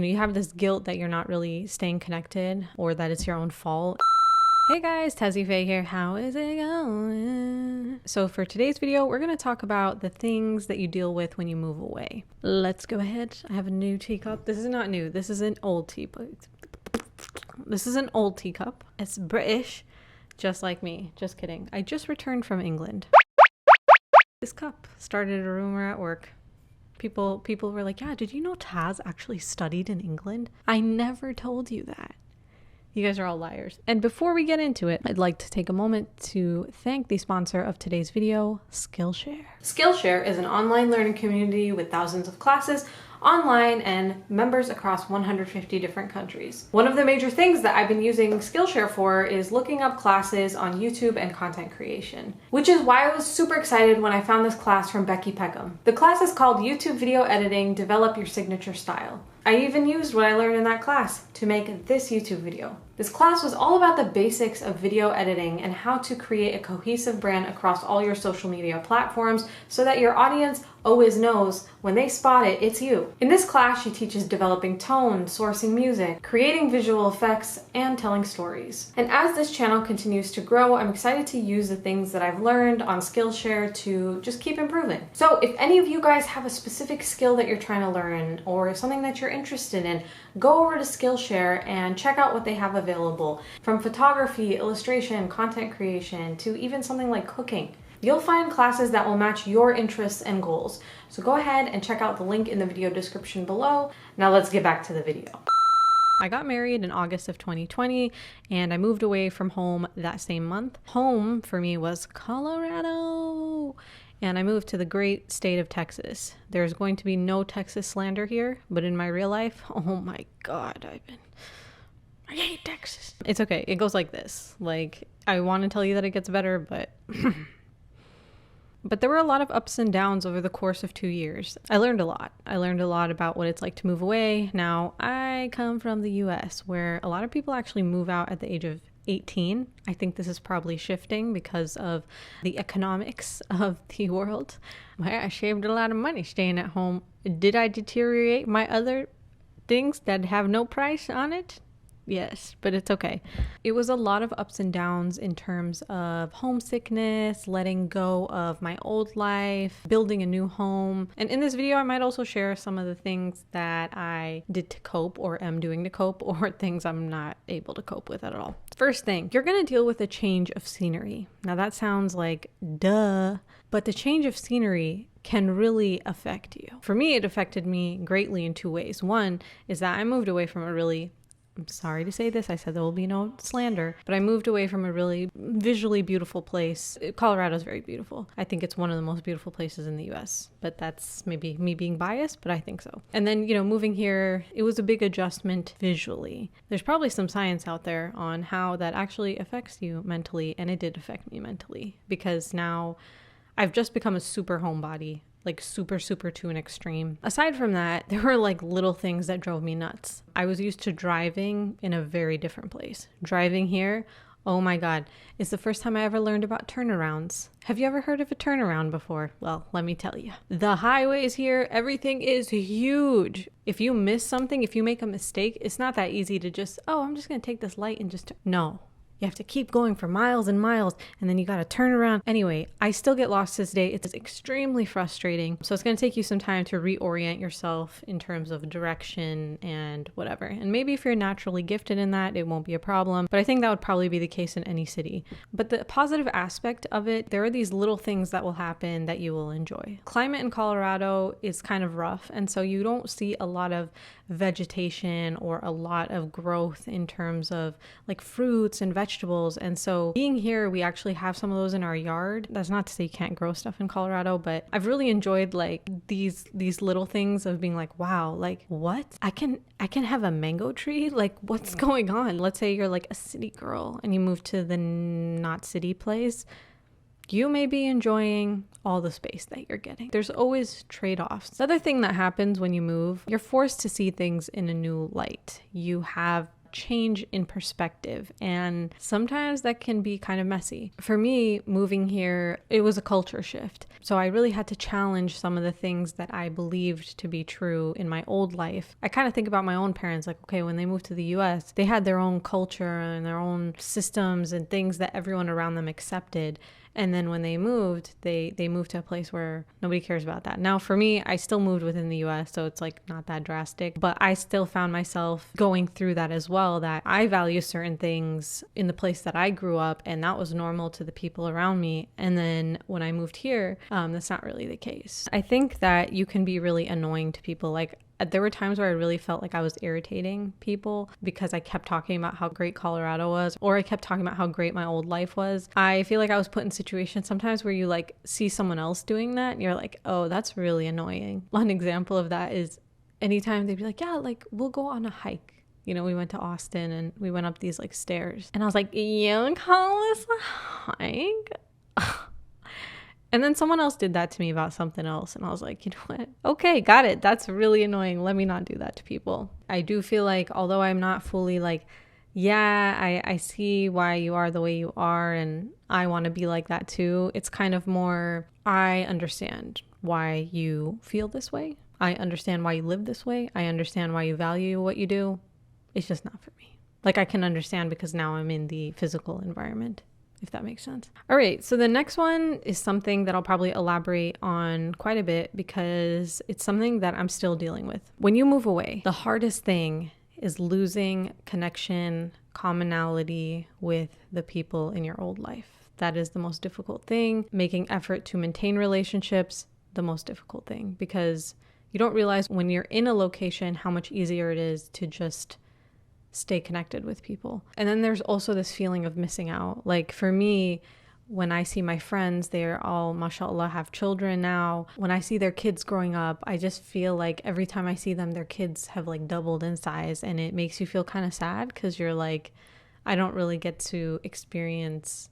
you have this guilt that you're not really staying connected or that it's your own fault. Hey guys, TazzyPhe here. How is it going? So for today's video, we're going to talk about the things that you deal with when you move away. Let's go ahead. I have a new teacup. This is not new. This is an old teacup. This is an old teacup. It's British, just like me. Just kidding. I just returned from England. This cup started a rumor at work. People were like, yeah, did you know Taz actually studied in England? I never told you that. You guys are all liars. And before we get into it, I'd like to take a moment to thank the sponsor of today's video, Skillshare. Skillshare is an online learning community with thousands of classes online and members across 150 different countries. One of the major things that I've been using Skillshare for is looking up classes on YouTube and content creation, which is why I was super excited when I found this class from Becky Peckham. The class is called YouTube Video Editing, Develop Your Signature Style. I even used what I learned in that class to make this YouTube video. This class was all about the basics of video editing and how to create a cohesive brand across all your social media platforms so that your audience always knows when they spot it, it's you. In this class, she teaches developing tone, sourcing music, creating visual effects, and telling stories. And as this channel continues to grow, I'm excited to use the things that I've learned on Skillshare to just keep improving. So if any of you guys have a specific skill that you're trying to learn or something that you're interested in, go over to Skillshare and check out what they have available. From photography, illustration, content creation, to even something like cooking. You'll find classes that will match your interests and goals. So go ahead and check out the link in the video description below. Now let's get back to the video. I got married in August of 2020 and I moved away from home that same month. Home for me was Colorado. And I moved to the great state of Texas. There's going to be no Texas slander here, but in my real life, oh my God, I hate Texas. It's okay. It goes like this. Like, I want to tell you that it gets better, but but there were a lot of ups and downs over the course of 2 years. I learned a lot. I learned a lot about what it's like to move away. Now, I come from the US where a lot of people actually move out at the age of 18. I think this is probably shifting because of the economics of the world. I shaved a lot of money staying at home. Did I deteriorate my other things that have no price on it? Yes, but it's okay. It was a lot of ups and downs in terms of homesickness, letting go of my old life, building a new home. And in this video, I might also share some of the things that I did to cope or am doing to cope or things I'm not able to cope with at all. First thing, you're going to deal with a change of scenery. Now that sounds like duh, but the change of scenery can really affect you. For me, it affected me greatly in two ways. One is that I moved away from I'm sorry to say this, I said there will be no slander, but I moved away from a really visually beautiful place. Colorado is very beautiful. I think it's one of the most beautiful places in the US, but that's maybe me being biased, but I think so. And then, moving here, it was a big adjustment visually. There's probably some science out there on how that actually affects you mentally, and it did affect me mentally because now I've just become a super homebody. Like super to an extreme. Aside from that, there were like little things that drove me nuts. I was used to driving in a very different place. Driving here, oh my God, it's the first time I ever learned about turnarounds. Have you ever heard of a turnaround before? Well, let me tell you. The highways here, everything is huge. If you miss something, if you make a mistake, it's not that easy to just, I'm just gonna take this light and just, no. You have to keep going for miles and miles, and then you got to turn around. Anyway, I still get lost this day. It's extremely frustrating. So it's going to take you some time to reorient yourself in terms of direction and whatever. And maybe if you're naturally gifted in that, it won't be a problem. But I think that would probably be the case in any city. But the positive aspect of it, there are these little things that will happen that you will enjoy. Climate in Colorado is kind of rough, and so you don't see a lot of vegetation or a lot of growth in terms of like fruits and vegetables. And so being here, we actually have some of those in our yard. That's not to say you can't grow stuff in Colorado, but I've really enjoyed like these little things of being like, wow, like what? I can have a mango tree? Like what's going on? Let's say you're like a city girl and you move to the not city place. You may be enjoying all the space that you're getting. There's always trade-offs. The other thing that happens when you move, you're forced to see things in a new light. You have change in perspective. And sometimes that can be kind of messy. For me, moving here, it was a culture shift. So I really had to challenge some of the things that I believed to be true in my old life. I kind of think about my own parents, like, okay, when they moved to the US, they had their own culture and their own systems and things that everyone around them accepted. And then when they moved, they moved to a place where nobody cares about that. Now, for me, I still moved within the US, so it's like not that drastic. But I still found myself going through that as well, that I value certain things in the place that I grew up, and that was normal to the people around me. And then when I moved here, that's not really the case. I think that you can be really annoying to people. Like, there were times where I really felt like I was irritating people because I kept talking about how great Colorado was, or I kept talking about how great my old life was. I feel like I was put in situations sometimes where you like see someone else doing that and you're like, oh, that's really annoying. One example of that is anytime they'd be like, yeah, like we'll go on a hike. You know, we went to Austin and we went up these like stairs. And I was like, you call this a hike? And then someone else did that to me about something else. And I was like, you know what? Okay, got it. That's really annoying. Let me not do that to people. I do feel like, although I'm not fully like, yeah, I see why you are the way you are and I want to be like that too. It's kind of more, I understand why you feel this way. I understand why you live this way. I understand why you value what you do. It's just not for me. Like, I can understand because now I'm in the physical environment, if that makes sense. All right, so the next one is something that I'll probably elaborate on quite a bit because it's something that I'm still dealing with. When you move away, the hardest thing is losing connection, commonality with the people in your old life. That is the most difficult thing. Making effort to maintain relationships, the most difficult thing, because you don't realize when you're in a location how much easier it is to just stay connected with people. And then there's also this feeling of missing out. Like for me, when I see my friends, they're all, mashallah, have children now. When I see their kids growing up, I just feel like every time I see them, their kids have like doubled in size. And it makes you feel kind of sad because you're like, I don't really get to experience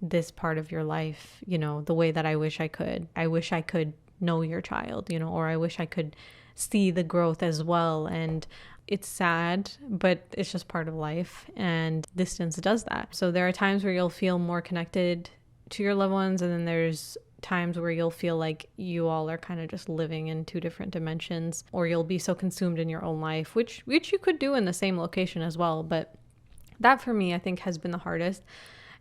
this part of your life, you know, the way that I wish I could. I wish I could know your child, you know, or I wish I could see the growth as well. And it's sad, but it's just part of life, and distance does that. So there are times where you'll feel more connected to your loved ones, and then there's times where you'll feel like you all are kind of just living in two different dimensions, or you'll be so consumed in your own life, which you could do in the same location as well. But that for me, I think, has been the hardest.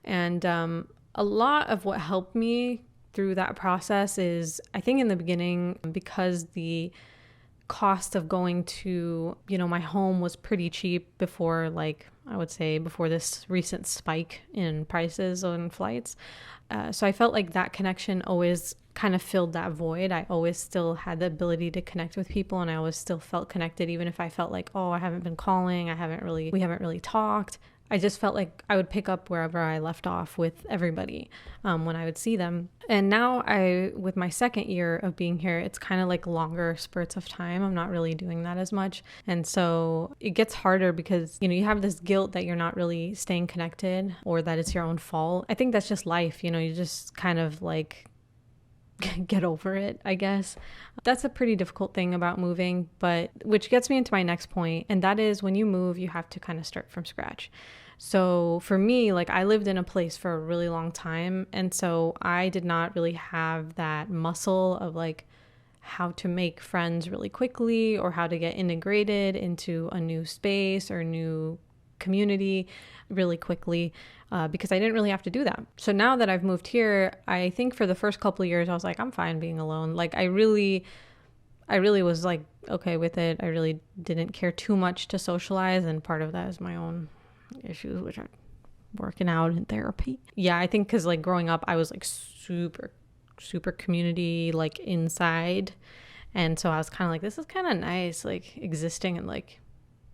And a lot of what helped me through that process is, I think in the beginning, because the cost of going to, you know, my home was pretty cheap before, like, I would say before this recent spike in prices on flights. So I felt like that connection always kind of filled that void. I always still had the ability to connect with people, and I always still felt connected, even if I felt like, oh, I haven't been calling, we haven't really talked. I just felt like I would pick up wherever I left off with everybody when I would see them. And now with my second year of being here, it's kind of like longer spurts of time. I'm not really doing that as much. And so it gets harder because, you know, you have this guilt that you're not really staying connected or that it's your own fault. I think that's just life. You know, you just kind of like get over it, I guess. That's a pretty difficult thing about moving, but which gets me into my next point. And that is, when you move, you have to kind of start from scratch. So for me, like, I lived in a place for a really long time. And so I did not really have that muscle of like how to make friends really quickly or how to get integrated into a new space or new community really quickly, because I didn't really have to do that. So now that I've moved here, I think for the first couple of years, I was like, I'm fine being alone. Like, I really was like, okay with it. I really didn't care too much to socialize. And part of that is my own issues, which are working out in therapy. Yeah, I think because like growing up, I was like super community, like inside. And so I was kind of like, this is kind of nice, like existing and like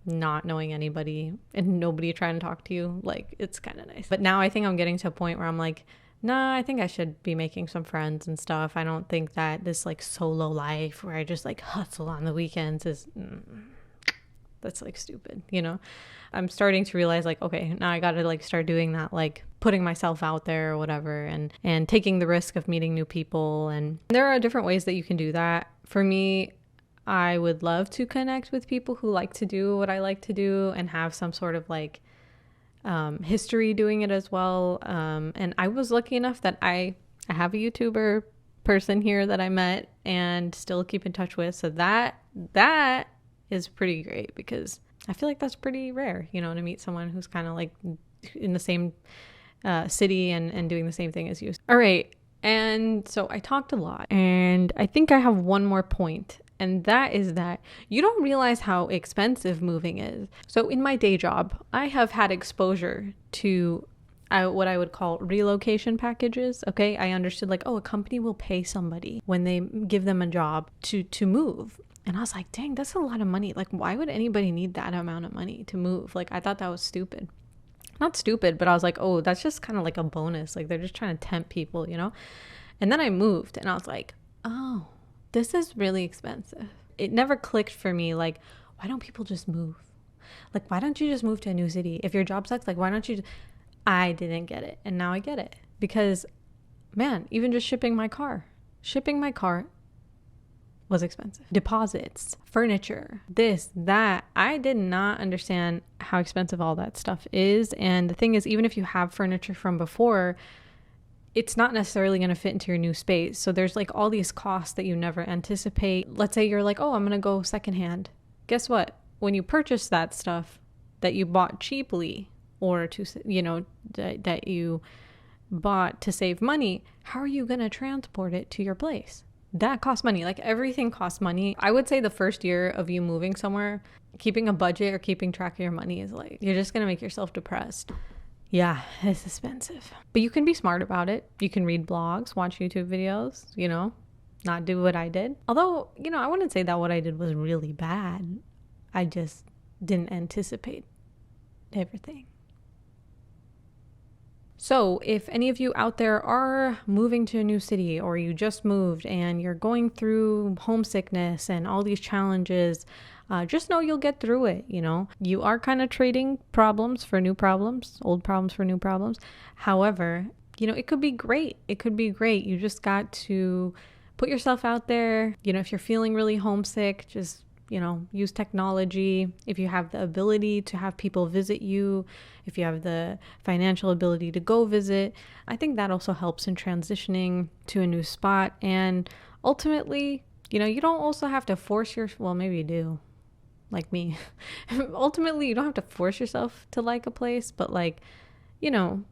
not knowing anybody and nobody trying to talk to you. Like, it's kind of nice. But now I think I'm getting to a point where I'm like, nah, I think I should be making some friends and stuff. I don't think that this like solo life where I just like hustle on the weekends is that's like stupid, you know? I'm starting to realize like, okay, now I got to like start doing that, like putting myself out there or whatever, and taking the risk of meeting new people. And there are different ways that you can do that. For me, I would love to connect with people who like to do what I like to do and have some sort of like history doing it as well. And I was lucky enough that I have a YouTuber person here that I met and still keep in touch with. So that is pretty great, because I feel like that's pretty rare, you know, to meet someone who's kind of like in the same city and doing the same thing as you. All right. And so I talked a lot, and I think I have one more point, and that is that you don't realize how expensive moving is. So in my day job, I have had exposure to what I would call relocation packages. Okay. I understood like, oh, a company will pay somebody when they give them a job to move. And I was like, dang, that's a lot of money. Like, why would anybody need that amount of money to move? Like, I thought that was stupid. Not stupid, but I was like, oh, that's just kind of like a bonus. Like, they're just trying to tempt people, you know? And then I moved and I was like, oh, this is really expensive. It never clicked for me. Like, why don't people just move? Like, why don't you just move to a new city? If your job sucks, like, why don't you I didn't get it. And now I get it. Because, man, even just shipping my car was expensive. Deposits, furniture, this, that. I did not understand how expensive all that stuff is. And the thing is, even if you have furniture from before, it's not necessarily going to fit into your new space. So there's like all these costs that you never anticipate. Let's say you're like, oh, I'm going to go secondhand. Guess what? When you purchase that stuff that you bought cheaply, or to, you know, that you bought to save money, how are you going to transport it to your place? That costs money. Like, everything costs money. I would say the first year of you moving somewhere, keeping a budget or keeping track of your money is like, you're just going to make yourself depressed. Yeah, it's expensive. But you can be smart about it. You can read blogs, watch YouTube videos, you know, not do what I did. Although, you know, I wouldn't say that what I did was really bad. I just didn't anticipate everything. So if any of you out there are moving to a new city, or you just moved and you're going through homesickness and all these challenges, just know you'll get through it. You know, you are kind of trading problems for new problems, old problems for new problems. However, you know, it could be great. It could be great. You just got to put yourself out there. You know, if you're feeling really homesick, just, you know, use technology. If you have the ability to have people visit you, if you have the financial ability to go visit, I think that also helps in transitioning to a new spot. And ultimately, you know, you don't also have to force well, maybe you do, like me. Ultimately, you don't have to force yourself to like a place, but like, you know,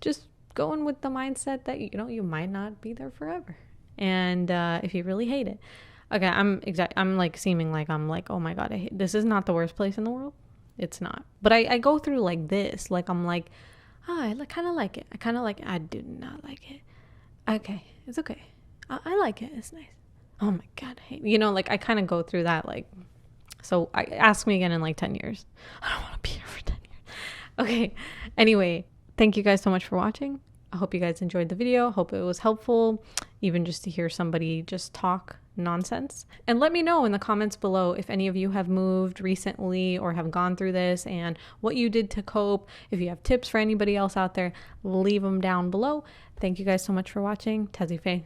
just go in with the mindset that, you know, you might not be there forever. And if you really hate it, okay, I'm like seeming like I'm like, oh my God, this is not the worst place in the world. It's not. But I go through like this, like I'm like, oh, I kind of like it. I kind of like it. I do not like it. Okay, it's okay. I like it. It's nice. Oh my God, I hate, you know, like I kind of go through that. Like, so ask me again in like 10 years. I don't want to be here for 10 years. Okay. Anyway, thank you guys so much for watching. I hope you guys enjoyed the video. Hope it was helpful, even just to hear somebody just talk nonsense. And let me know in the comments below if any of you have moved recently or have gone through this and what you did to cope. If you have tips for anybody else out there, leave them down below. Thank you guys so much for watching. TazzyPhe.